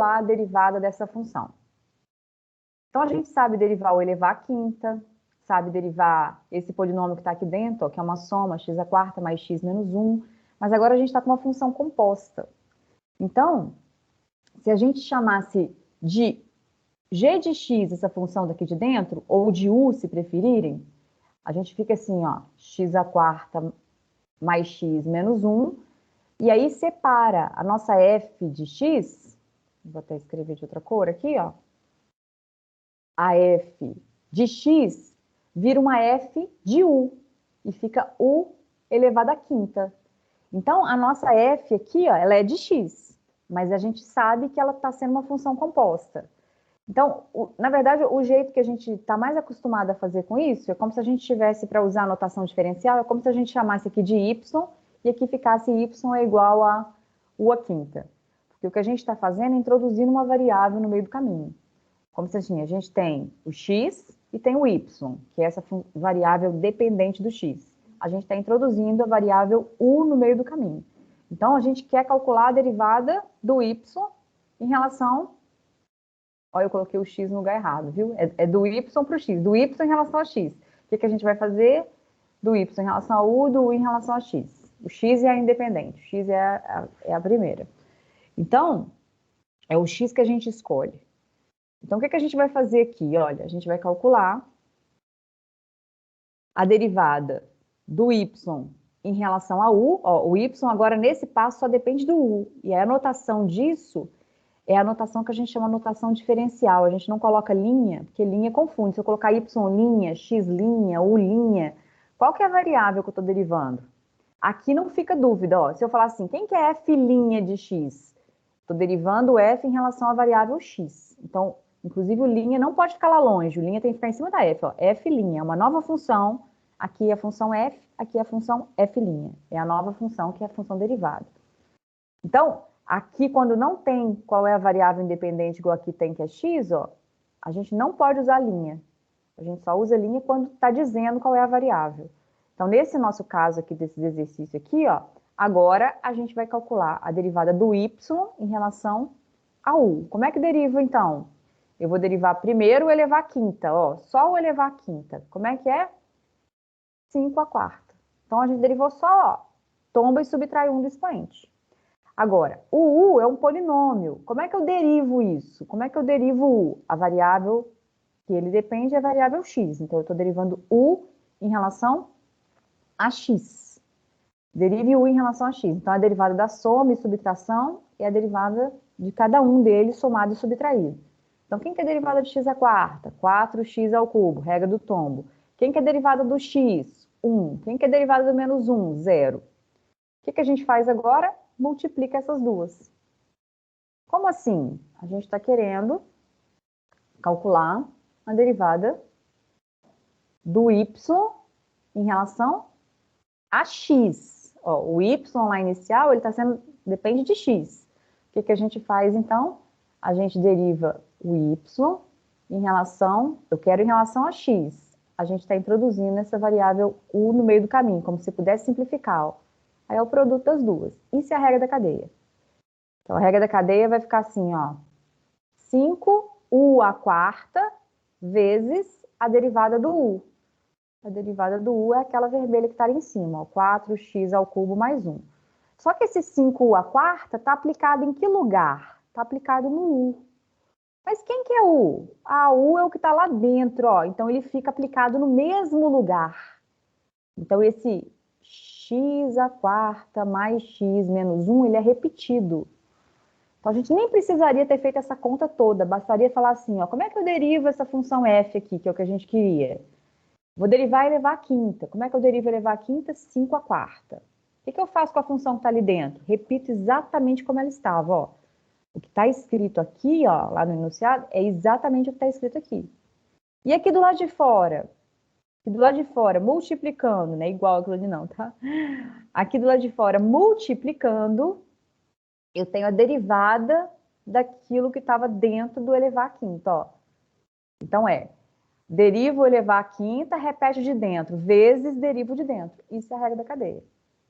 a derivada dessa função. Então, a gente sabe derivar o elevar à quinta, sabe derivar esse polinômio que está aqui dentro, ó, que é uma soma x à quarta mais x menos 1, mas agora a gente está com uma função composta. Então, se a gente chamasse de g de x essa função daqui de dentro, ou de u, se preferirem, a gente fica assim, ó, x à quarta mais x menos 1, e aí separa a nossa f de x, vou até escrever de outra cor aqui, ó, a f de x vira uma f de u, e fica u elevado à quinta. Então, a nossa f aqui, ó, ela é de x, mas a gente sabe que ela está sendo uma função composta. Então, na verdade, o jeito que a gente está mais acostumado a fazer com isso é como se a gente tivesse, para usar a notação diferencial, é como se a gente chamasse aqui de y e aqui ficasse y é igual a u à quinta. Porque o que a gente está fazendo é introduzindo uma variável no meio do caminho. Como se assim, a gente tem o x e tem o y, que é essa variável dependente do x. A gente está introduzindo a variável u no meio do caminho. Então, a gente quer calcular a derivada do y em relação... Olha, eu coloquei o x no lugar errado, viu? É do y para o x, do y em relação a x. O que a gente vai fazer? Do y em relação a u, do u em relação a x. O x é a independente, o x é a primeira. Então, é o x que a gente escolhe. Então, o que a gente vai fazer aqui? Olha, a gente vai calcular a derivada do y em relação a u. Ó, o y agora, nesse passo, só depende do u. E a anotação disso é a notação que a gente chama de notação diferencial. A gente não coloca linha, porque linha confunde. Se eu colocar y linha, x linha, u linha, qual que é a variável que eu estou derivando? Aqui não fica dúvida, ó. Se eu falar assim, quem que é f' de x? Estou derivando o f em relação à variável x. Então, inclusive o linha não pode ficar lá longe, o linha tem que ficar em cima da f, ó. F' é uma nova função, aqui é a função f, aqui é a função f'. É a nova função que é a função derivada. Então, aqui quando não tem qual é a variável independente igual aqui tem que é x, ó, a gente não pode usar linha. A gente só usa linha quando está dizendo qual é a variável. Então, nesse nosso caso aqui, desse exercício aqui, ó, agora a gente vai calcular a derivada do y em relação a u. Como é que deriva, então? Eu vou derivar primeiro o elevar à quinta, ó, só o elevar à quinta. Como é que é? 5 à quarta. Então, a gente derivou só, ó, tomba e subtrai 1 do expoente. Agora, o u é um polinômio. Como é que eu derivo isso? Como é que eu derivo o u? A variável que ele depende é a variável x. Então, eu estou derivando u em relação a x. Derive u em relação a x. Então, a derivada da soma e subtração é a derivada de cada um deles somado e subtraído. Então, quem que é a derivada de x à quarta? 4x ao cubo, regra do tombo. Quem que é a derivada do x? 1. Quem que é a derivada do menos 1? 0. O que a gente faz agora? Multiplica essas duas. Como assim? A gente está querendo calcular a derivada do y em relação a x. Ó, o y lá inicial, ele está sendo, depende de x. O que a gente faz, então? A gente deriva o y em relação, eu quero em relação a x. A gente está introduzindo essa variável u no meio do caminho, como se pudesse simplificar, ó. Aí é o produto das duas. Isso é a regra da cadeia. Então, a regra da cadeia vai ficar assim, ó. 5u à quarta vezes a derivada do u. A derivada do u é aquela vermelha que está ali em cima, ó. 4x ao cubo mais 1. Só que esse 5u à quarta está aplicado em que lugar? Está aplicado no u. Mas quem que é o u? Ah, o u é o que está lá dentro, ó. Então, ele fica aplicado no mesmo lugar. Então, esse x à quarta mais x menos 1, ele é repetido. Então, a gente nem precisaria ter feito essa conta toda, bastaria falar assim, ó, como é que eu derivo essa função f aqui, que é o que a gente queria? Vou derivar e elevar à quinta. Como é que eu derivo e elevar à quinta? 5 à quarta. O que eu faço com a função que está ali dentro? Repito exatamente como ela estava, ó. O que está escrito aqui, ó, lá no enunciado, é exatamente o que está escrito aqui. E aqui do lado de fora? Aqui do lado de fora, multiplicando, né? Igual aquilo ali não, tá? Aqui do lado de fora, multiplicando, eu tenho a derivada daquilo que estava dentro do elevar à quinta, ó. Então, derivo o elevar à quinta, repete de dentro, vezes derivo de dentro. Isso é a regra da cadeia.